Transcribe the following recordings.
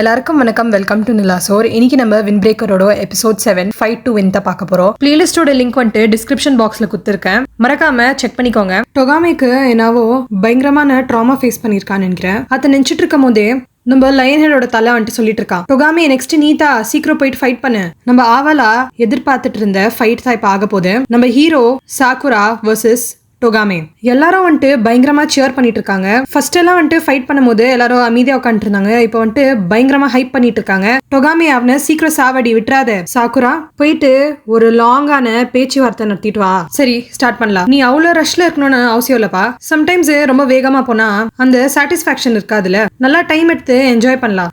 எல்லாருக்கும் வணக்கம். Welcome to நிலாசோர். இன்னைக்கு நம்ம வின் பிரேக்கரோட எபிசோட் 7 ஃபைட் டு வின் பார்க்க போறோம். பிளேலிஸ்டோட லிங்க் வந்துட்டு டிஸ்கிரிப்ஷன் பாக்ஸ்ல கொடுத்துருக்கேன், மறக்காம செக் பண்ணிக்கோங்க. டொகாமேக்கு என்னவோ பயங்கரமான ட்ராமா ஃபேஸ் பண்ணிருக்கான்னு நினைக்கிறேன். அதை நினைச்சிட்டு இருக்கும் போதே நம்ம லயன் ஹெடோட தலை வந்துட்டு சொல்லிட்டு இருக்கான், டொகாமே நெக்ஸ்ட் நீதா சீக்கிரம் போயிட்டு ஃபைட் பண்ணு. நம்ம ஆவலா எதிர்பார்த்துட்டு இருந்த ஃபைட் தான் இப்ப ஆக போகுது. நம்ம ஹீரோ சாக்குரா வர்சஸ் டொகாமே. எல்லாரும் வந்துட்டு பயங்கரமா சியர் பண்ணிட்டு இருக்காங்க. ஃபர்ஸ்ட் எல்லாம் வந்துட்டு ஃபைட் பண்ணும்போது எல்லாரும் அமைதியா உட்காந்துட்டு இருந்தாங்க. இப்போ வந்துட்டு பயங்கரமா ஹைப் பண்ணிட்டு இருக்காங்க. டொகாமே அவனை சீக்கிரம் சாவடி விட்டுறாத சாக்குரா, போயிட்டு ஒரு லாங்கான பேச்சுவார்த்தை நடத்திட்டு வா. சரி ஸ்டார்ட் பண்ணலாம். நீ அவ்வளவு ரஷ்ல இருக்கணும்னு அவசியம் இல்லப்பா. சம்டைம்ஸ் ரொம்ப வேகமா போனா அந்த சாட்டிஸ்பாக்சன் இருக்காதுல, நல்லா டைம் எடுத்து என்ஜாய் பண்ணலாம்.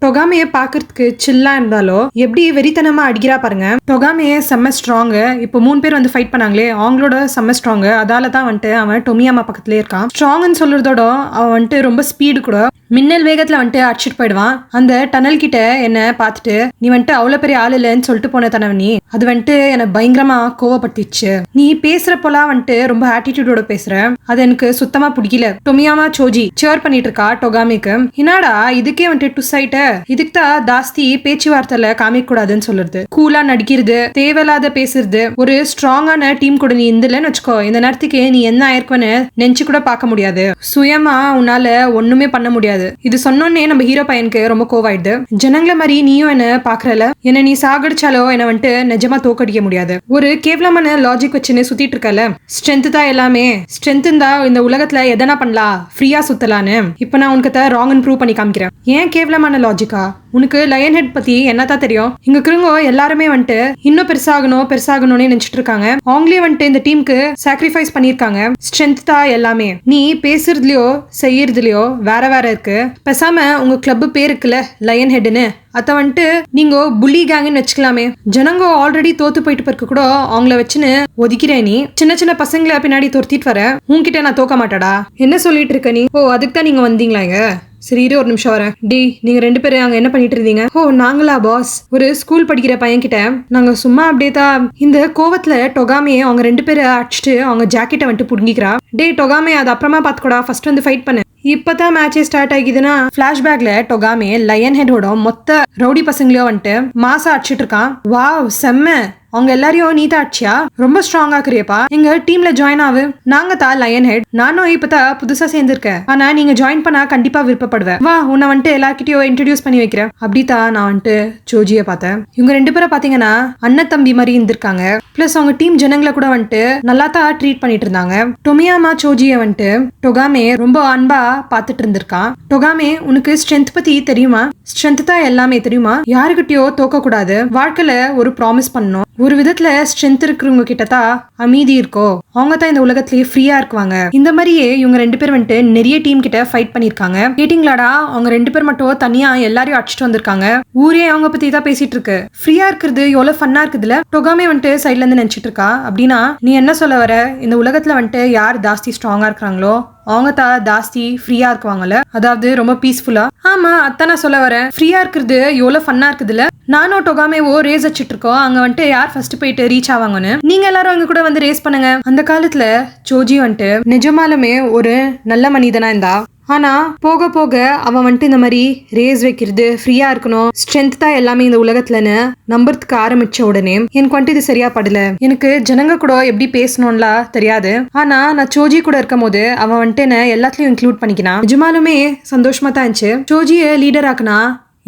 டொகாமைய பாக்குறதுக்கு சில்லா இருந்தாலும் எப்படி வெறித்தனமா அடிக்கிறா பாருங்க. டொகாமைய செம்ம ஸ்ட்ராங். இப்போ 3 பேர் வந்து ஃபைட் பண்ணாங்களே, அவங்களோட செம்ம ஸ்ட்ராங். அதால தான் வந்துட்டு அவன் டொமியாமா பக்கத்துலயே இருக்கான். ஸ்ட்ராங்னு சொல்றதோட அவன் வந்துட்டு ரொம்ப ஸ்பீடு கூட மின்னல் வேகத்துல வந்துட்டு அடிச்சிட்டு போயிடுவான். அந்த டனல் கிட்ட என்ன பார்த்துட்டு நீ வந்துட்டு அவ்வளவு பெரிய ஆள் இல்லைன்னு சொல்லிட்டு போன தனவ நீ, அது வந்துட்டு என்ன பயங்கரமா கோவப்படுத்திடுச்சு. நீ பேசுறப்போலாம் வந்துட்டு ரொம்ப ஆட்டிடியூடோட பேசுற, அது எனக்கு சுத்தமா பிடிக்கல. டொமியாமா சோஜி சேர் பண்ணிட்டு இருக்கா டொகாமிக்கு. என்னடா இதுக்கே வந்துட்டு டுஸ் ஆயிட்ட, இதுக்கு தான் ஜாஸ்தி பேச்சுவார்த்தையில காமிக்க கூடாதுன்னு சொல்றது, கூலா நடிக்கிறது, தேவையில்லாத பேசுறது. ஒரு ஸ்ட்ராங்கான டீம் கூட நீ இருந்தலன்னு வச்சுக்கோ, இந்த நேரத்துக்கு நீ என்ன ஆயிருக்குன்னு நினைச்சு கூட பார்க்க முடியாது. சுயமா உன்னால ஒண்ணுமே பண்ண முடியாது. இது சொன்னோன்னே நம்ம ஹீரோ பையனுக்கு ரொம்ப கோவாயிடுது. ஜனங்களை மாதிரி நீயும் என்ன பாக்குறல, என்ன நீ சாகடிச்சாலோ என்ன வந்துட்டு நிஜமா தோக்கடிக்க முடியாது. ஒரு கேவலமான லாஜிக் வச்சுன்னு சுத்திட்டு இருக்கல. ஸ்ட்ரென்த் தான் எல்லாமே, ஸ்ட்ரென்த் இருந்தா இந்த உலகத்துல எதனா பண்ணலாம், ஃப்ரீயா சுத்தலான்னு. இப்ப நான் உனக்கு ராங்னு ப்ரூவ் பண்ணி காமிக்கிறேன். ஏன் கேவலமான லாஜிக்கா? உனக்கு லயன் ஹெட் பத்தி என்னதான் தெரியும்? இங்க இருக்கிறவங்க எல்லாருமே வந்துட்டு இன்னும் பெருசாகணும்னு நினைச்சிட்டு இருக்காங்க. அவங்களே வந்துட்டு இந்த டீமுக்கு சாக்ரிஃபைஸ் பண்ணிருக்காங்க. ஸ்ட்ரென்த் தான் எல்லாமே. நீ பேசுறதுலயோ செய்யறதுலயோ வேற இருக்கு. பேசாம உங்க கிளப் பேர் இருக்குல்ல லயன் ஹெட்னு, அத வந்துட்டு நீங்க புள்ளி கேங்னு வச்சுக்கலாமே. ஜனங்க ஆல்ரெடி தோத்து போயிட்டு பிறகு கூட அவங்கள வச்சுன்னு ஒதுக்கிறேன். நீ சின்ன பசங்களை பின்னாடி துரத்திட்டு வர, உன்கிட்ட நான் தோக்க மாட்டாடா. என்ன சொல்லிட்டு இருக்க நீ? ஓ அதுக்கு தான் நீங்க வந்தீங்களா இங்க? சரி இரு ஒரு நிமிஷம் வரேன். டி நீங்க 2 பேரும் அங்க என்ன பண்ணிட்டு இருந்தீங்க? ஓ நாங்களா பாஸ், ஒரு ஸ்கூல் படிக்கிற பையன் கிட்ட நாங்க சும்மா அப்படியே தான். இந்த கோவத்துல டொகாமே அவங்க 2 பேரை அடிச்சுட்டு அவங்க ஜாக்கெட்டை வந்துட்டு புடுங்கிக்கிறா. டே டொகாமே அது அப்புறமா பாத்துக்கூடா, ஃபர்ஸ்ட் வந்து ஃபைட் பண்ணு. இப்பதான் மேட்சே ஸ்டார்ட் ஆகிதுன்னா பிளாஷ்பேக்ல டொகாமே லயன் ஹெடோட மொத்த ரவுடி பசங்களையும் வந்துட்டு மாசா அடிச்சிட்டு இருக்கான். வாவ் செம்ம, அவங்க எல்லாரையும் நீதா அடிச்சியா, ரொம்ப ஸ்ட்ராங்கா இருக்கிறியப்பா. எங்க டீம்ல ஜாயின் ஆகு. நாங்க தான் லயன் ஹெட், நானும் இப்பதான் புதுசா சேர்ந்திருக்கேன். ஆனா நீங்க ஜாயின் பண்ணா கண்டிப்பா விருப்பப்படுவேன். வா உன்னை வந்துட்டு எல்லார்கிட்டயும் இன்ட்ரடியூஸ் பண்ணி வைக்கிறேன். அப்படித்தான் நான் வந்துட்டு ஜோஜிய பார்த்தேன். இவங்க 2 பேரும் பாத்தீங்கன்னா அண்ணன் தம்பி மாதிரி இருந்திருக்காங்க. பிளஸ் அவங்க டீம் ஜனங்களை கூட வந்துட்டு நல்லா தான் ட்ரீட் பண்ணிட்டு இருந்தாங்க. டொமியாமா சோஜிய வந்துட்டு டொகாமே ரொம்ப அன்பா பாத்துட்டு இருந்திருக்கான். டொகாமே உனக்கு ஸ்ட்ரென்த் பத்தி தெரியுமா? ஸ்ட்ரென்த் தான் எல்லாமே தெரியுமா? யாருக்கிட்டயோ தோக்க கூடாது, வாழ்க்கையில ஒரு ப்ராமிஸ் பண்ணணும். ஒரு விதத்துல ஸ்ட்ரென்த் இருக்கிறவங்க கிட்ட தான் அமைதி இருக்கோ, அவங்க தான் இந்த உலகத்திலேயே ஃப்ரீயா இருக்குவாங்க. இந்த மாதிரியே இவங்க 2 பேர் வந்துட்டு நிறைய டீம் கிட்ட ஃபைட் பண்ணிருக்காங்க. கேட்டிங்களாடா, அவங்க 2 பேர் மட்டும் தனியா எல்லாரையும் அடிச்சுட்டு வந்திருக்காங்க. ஊரே அவங்க பத்தி தான் பேசிட்டு இருக்கு. ஃப்ரீயா இருக்கிறது எவ்வளவு ஃபன்னா இருக்குதுல. டொகாமே வந்துட்டு சைட்ல இருந்து நினைச்சிட்டு இருக்கா. அப்படின்னா நீ என்ன சொல்ல வர? இந்த உலகத்துல வந்துட்டு யார் ஜாஸ்தி ஸ்ட்ராங்கா இருக்கிறாங்களோ அவங்க தான் ஜாஸ்தி ஃப்ரீயா இருக்குவாங்கல்ல, அதாவது ரொம்ப பீஸ்ஃபுல்லா. ஆமா அதான் நான் சொல்ல வரேன். ஃப்ரீயா இருக்கிறது எவ்வளவு ஃபன்னா இருக்குதுல்ல. நானும் டொகாமேவோ ரேஸ் வச்சுட்டு இருக்கோம், அங்க வந்துட்டு யார் ஃபர்ஸ்ட் போயிட்டு ரீச் ஆவாங்கன்னு. நீங்க எல்லாரும் அங்க கூட வந்து ரேஸ் பண்ணுங்க. அந்த காலத்துல சோஜி வந்துட்டு நிஜமாலுமே ஒரு நல்ல மனிதனா இருந்தா. ஆனா போக போக அவன் வந்துட்டு இந்த மாதிரி ரேஸ் வைக்கிறது, ஃப்ரீயா இருக்கணும், ஸ்ட்ரென்த் தான் எல்லாமே இந்த உலகத்துலன்னு நம்புறதுக்கு ஆரம்பிச்ச உடனே எனக்கு வந்துட்டு இது சரியா படல. எனக்கு ஜனங்க கூட எப்படி பேசணும்லாம் தெரியாது. ஆனா நான் சோஜி கூட இருக்கும் போது அவன் வந்துட்டு என்ன எல்லாத்துலயும் இன்க்ளூட் பண்ணிக்கினான். நிஜமாலுமே சந்தோஷமா தான் இருந்துச்சு. சோஜியை லீடர் ஆக்குனா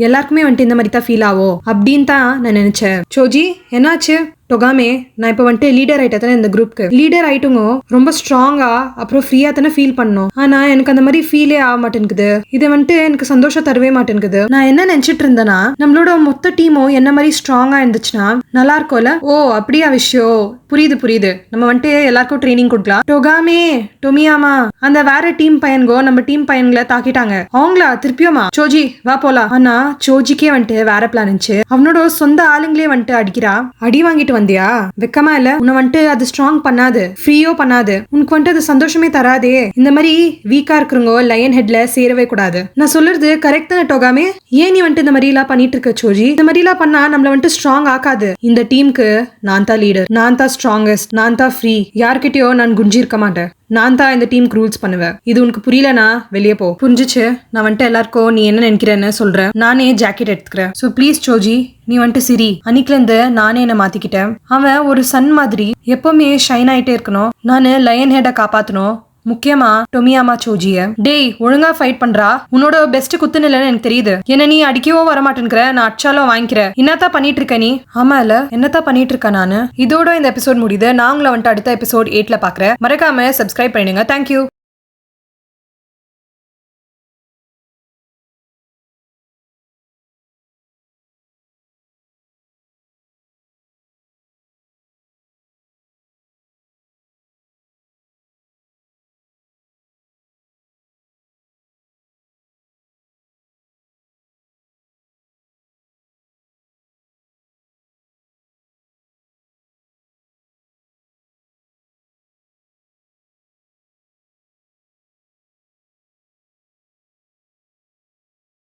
எல்லாருக்குமே வந்துட்டு இந்த மாதிரி தான் ஃபீல் ஆகும் அப்படின்னு தான் நான் நினைச்சேன். சோஜி என்னாச்சு? டொகாமே நான் இப்ப வந்துட்டு லீடர் ஆயிட்டேன். இந்த குரூப்க்கு லீடர் ஆயிட்டுங்க ரொம்ப ஸ்ட்ராங்கா அப்புறம் ஃப்ரீயா தானே ஃபீல் பண்ணணும். ஆனா எனக்கு அந்த மாதிரி ஃபீலே ஆக மாட்டேங்குது. இது வந்துட்டு எனக்கு சந்தோஷம் தரவே மாட்டேங்குது. நான் என்ன நினைச்சிட்டு இருந்தேன்னா, நம்மளோட மொத்த டீமும் என்ன மாதிரி ஸ்ட்ராங்கா இருந்துச்சுன்னா நல்லா இருக்கும்ல. ஓ அப்படியா விஷயம், புரியுது. நம்ம வந்துட்டு எல்லாருக்கும் ட்ரைனிங் கொடுக்கலாம். டொகாமே டொமியாமா அந்த வேற டீம் பையன்கோ நம்ம டீம் பையன்களை தாக்கிட்டாங்க. அவங்களா திருப்பியுமா? சோஜி வா போலாம். ஆனா சோஜிக்கே வந்துட்டு வேற பிளான் இருந்துச்சு. அவனோட சொந்த ஆளுங்களே வந்துட்டு அடிக்கிறா. அடி வாங்கிட்டு வந்தியா? வெக்கமா இல்ல? உன்னை வந்துட்டு அது ஸ்ட்ராங் பண்ணாது, ஃப்ரீயோ பண்ணாது. உனக்கு வந்துட்டு அது சந்தோஷமே தராதே. இந்த மாதிரி வீக்கா இருக்கிறவங்க லயன் ஹெட்ல சேரவே கூடாது. நான் சொல்றது கரெக்ட் தானே டொகாமே? ஏன் நீ வந்துட்டு இந்த மாதிரி எல்லாம் பண்ணிட்டு இருக்க சோஜி? இந்த மாதிரி எல்லாம் பண்ணா நம்மள வந்துட்டு ஸ்ட்ராங் ஆக்காது. இந்த டீமுக்கு நான் தான் லீடர், நான் தான் ஸ்ட்ராங்கஸ்ட், நான் தான் ஃப்ரீ. யார்கிட்டயோ நான் குஞ்சி இருக்க மாட்டேன். நான் தான் இந்த டீமுக்கு ரூல்ஸ் பண்ணுவேன். இது உனக்கு புரியலனா வெளியே போ. புரிஞ்சிச்சு? நான் வந்துட்டு எல்லாருக்கும் நீ என்ன நினைக்கிறேன்னு சொல்றேன். நானே ஜாக்கெட் எடுத்துக்கிறேன். ஸோ ப்ளீஸ் சோஜி நீ வந்துட்டு சிரி. அன்னைக்குல இருந்து நானே என்ன மாத்திக்கிட்டேன். அவன் ஒரு சன் மாதிரி எப்பவுமே ஷைன் ஆயிட்டே இருக்கணும். நானு லயன் ஹெட்டை காப்பாத்தணும். முக்கியமா டொமியாமா சோஜிய. டேய் ஒழுங்கா ஃபைட் பண்றா. உன்னோட பெஸ்ட் குத்துனில்லைன்னு எனக்கு தெரியுது. என்ன நீ அடிக்கவும் வரமாட்டேங்கிற, நான் அடிச்சாலும் வாங்கிக்கிறேன். என்னத்தான் பண்ணிட்டு இருக்க நீ? ஆமா இல்ல என்னத்தான் பண்ணிட்டு இருக்க நானு. இதோட இந்த எபிசோட் முடியுது. நான் உங்களை வந்துட்டு அடுத்த எபிசோட் 8ல பாக்குறேன். மறக்காம சப்ஸ்கிரைப் பண்ணிடுங்க. தேங்க்யூ.